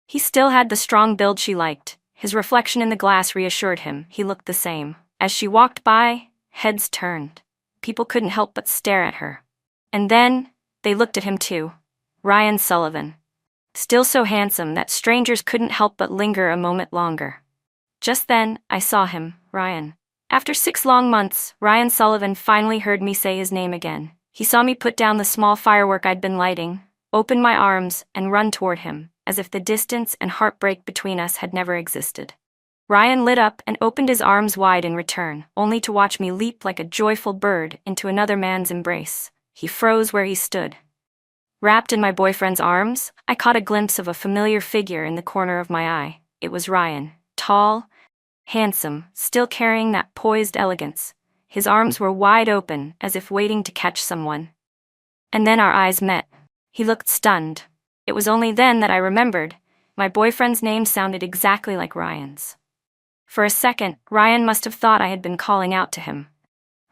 He still had the strong build she liked. His reflection in the glass reassured him he looked the same. As she walked by, heads turned. People couldn't help but stare at her. And then, they looked at him too. Ryan Sullivan. Still so handsome that strangers couldn't help but linger a moment longer. Just then, I saw him, Ryan. After 6 long months, Ryan Sullivan finally heard me say his name again. He saw me put down the small firework I'd been lighting, open my arms, and run toward him, as if the distance and heartbreak between us had never existed. Ryan lit up and opened his arms wide in return, only to watch me leap like a joyful bird into another man's embrace. He froze where he stood. Wrapped in my boyfriend's arms, I caught a glimpse of a familiar figure in the corner of my eye. It was Ryan, tall, handsome, still carrying that poised elegance. His arms were wide open, as if waiting to catch someone. And then our eyes met. He looked stunned. It was only then that I remembered. My boyfriend's name sounded exactly like Ryan's. For a second, Ryan must have thought I had been calling out to him.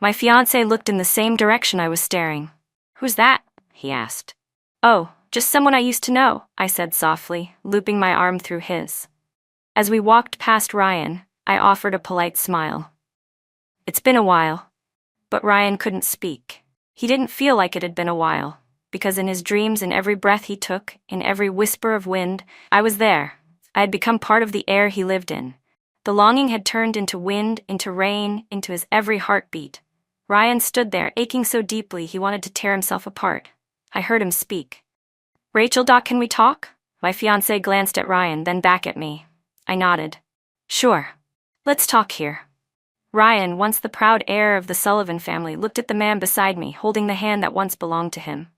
My fiancé looked in the same direction I was staring. "Who's that?" he asked. "Oh, just someone I used to know," I said softly, looping my arm through his. As we walked past Ryan, I offered a polite smile. "It's been a while." But Ryan couldn't speak. He didn't feel like it had been a while, because in his dreams, in every breath he took, in every whisper of wind, I was there. I had become part of the air he lived in. The longing had turned into wind, into rain, into his every heartbeat. Ryan stood there, aching so deeply he wanted to tear himself apart. I heard him speak. "Rachel, Doc, can we talk?" My fiancé glanced at Ryan, then back at me. I nodded. "Sure. Let's talk here." Ryan, once the proud heir of the Sullivan family, looked at the man beside me, holding the hand that once belonged to him.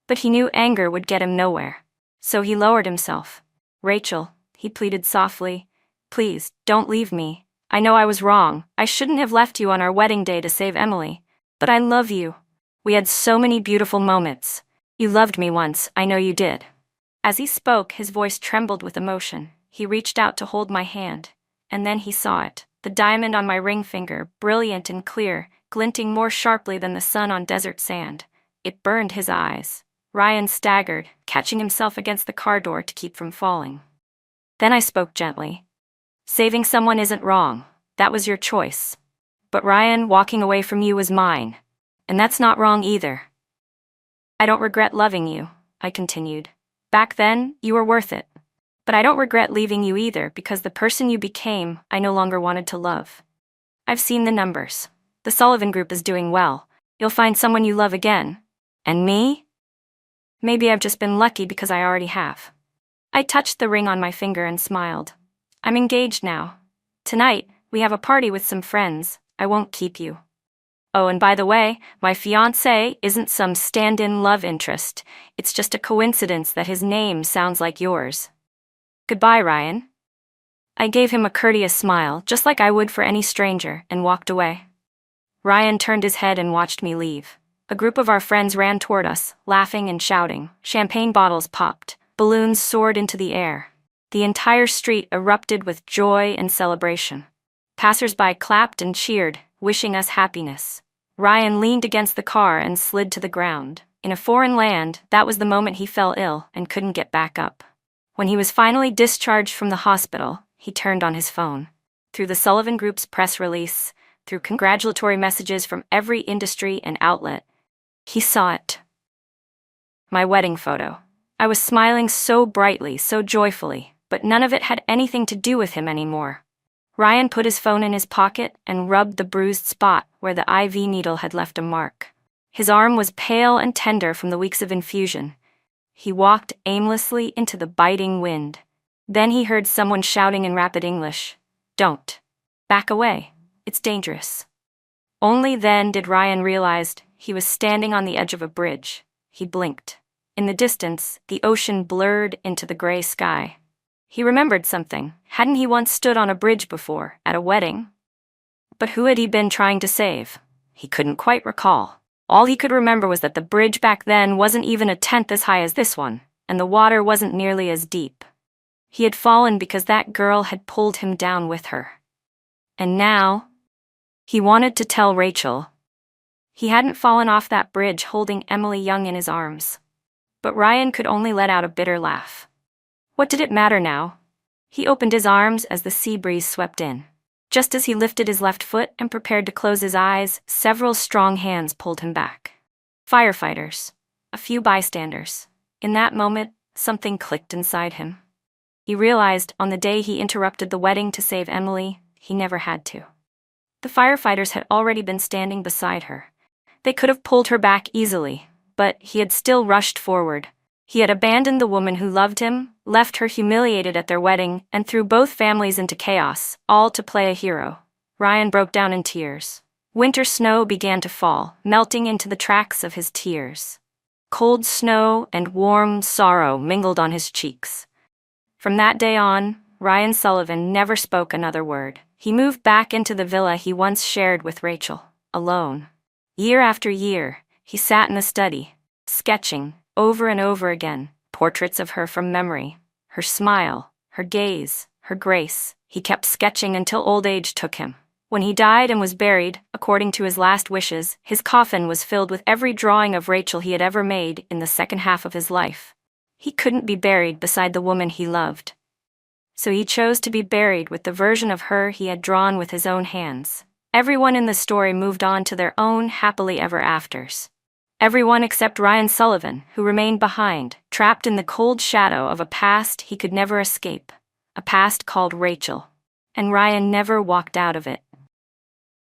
But he knew anger would get him nowhere. So he lowered himself. "Rachel," he pleaded softly, "please, don't leave me. I know I was wrong. I shouldn't have left you on our wedding day to save Emily. But I love you. We had so many beautiful moments. You loved me once, I know you did." As he spoke, his voice trembled with emotion. He reached out to hold my hand, and then he saw it. The diamond on my ring finger, brilliant and clear, glinting more sharply than the sun on desert sand. It burned his eyes. Ryan staggered, catching himself against the car door to keep from falling. Then I spoke gently. "Saving someone isn't wrong. That was your choice. But Ryan, walking away from you was mine. And that's not wrong either. I don't regret loving you," I continued. "Back then, you were worth it. But I don't regret leaving you either, because the person you became, I no longer wanted to love. I've seen the numbers. The Sullivan Group is doing well. You'll find someone you love again. And me? Maybe I've just been lucky because I already have." I touched the ring on my finger and smiled. "I'm engaged now. Tonight, we have a party with some friends. I won't keep you. Oh, and by the way, my fiancé isn't some stand-in love interest. It's just a coincidence that his name sounds like yours. Goodbye, Ryan." I gave him a courteous smile, just like I would for any stranger, and walked away. Ryan turned his head and watched me leave. A group of our friends ran toward us, laughing and shouting. Champagne bottles popped. Balloons soared into the air. The entire street erupted with joy and celebration. Passers-by clapped and cheered, wishing us happiness. Ryan leaned against the car and slid to the ground. In a foreign land, that was the moment he fell ill and couldn't get back up. When he was finally discharged from the hospital, he turned on his phone. Through the Sullivan Group's press release, through congratulatory messages from every industry and outlet, He saw it. My wedding photo. I was smiling so brightly, so joyfully, but none of it had anything to do with him anymore. Ryan put his phone in his pocket and rubbed the bruised spot where the IV needle had left a mark. His arm was pale and tender from the weeks of infusion. He walked aimlessly into the biting wind. Then he heard someone shouting in rapid English, "Don't. Back away. It's dangerous." Only then did Ryan realize he was standing on the edge of a bridge. He blinked. In the distance, the ocean blurred into the gray sky. He remembered something. Hadn't he once stood on a bridge before, at a wedding? But who had he been trying to save? He couldn't quite recall. All he could remember was that the bridge back then wasn't even a tenth as high as this one, and the water wasn't nearly as deep. He had fallen because that girl had pulled him down with her. And now, he wanted to tell Rachel. He hadn't fallen off that bridge holding Emily Young in his arms. But Ryan could only let out a bitter laugh. What did it matter now? He opened his arms as the sea breeze swept in. Just as he lifted his left foot and prepared to close his eyes, several strong hands pulled him back. Firefighters. A few bystanders. In that moment, something clicked inside him. He realized on the day he interrupted the wedding to save Emily, he never had to. The firefighters had already been standing beside her. They could have pulled her back easily, but he had still rushed forward. He had abandoned the woman who loved him, left her humiliated at their wedding, and threw both families into chaos, all to play a hero. Ryan broke down in tears. Winter snow began to fall, melting into the tracks of his tears. Cold snow and warm sorrow mingled on his cheeks. From that day on, Ryan Sullivan never spoke another word. He moved back into the villa he once shared with Rachel, alone. Year after year, he sat in the study, sketching, over and over again, portraits of her from memory. Her smile, her gaze, her grace. He kept sketching until old age took him. When he died and was buried, according to his last wishes, his coffin was filled with every drawing of Rachel he had ever made in the second half of his life. He couldn't be buried beside the woman he loved. So he chose to be buried with the version of her he had drawn with his own hands. Everyone in the story moved on to their own happily ever afters. Everyone except Ryan Sullivan, who remained behind, trapped in the cold shadow of a past he could never escape. A past called Rachel. And Ryan never walked out of it.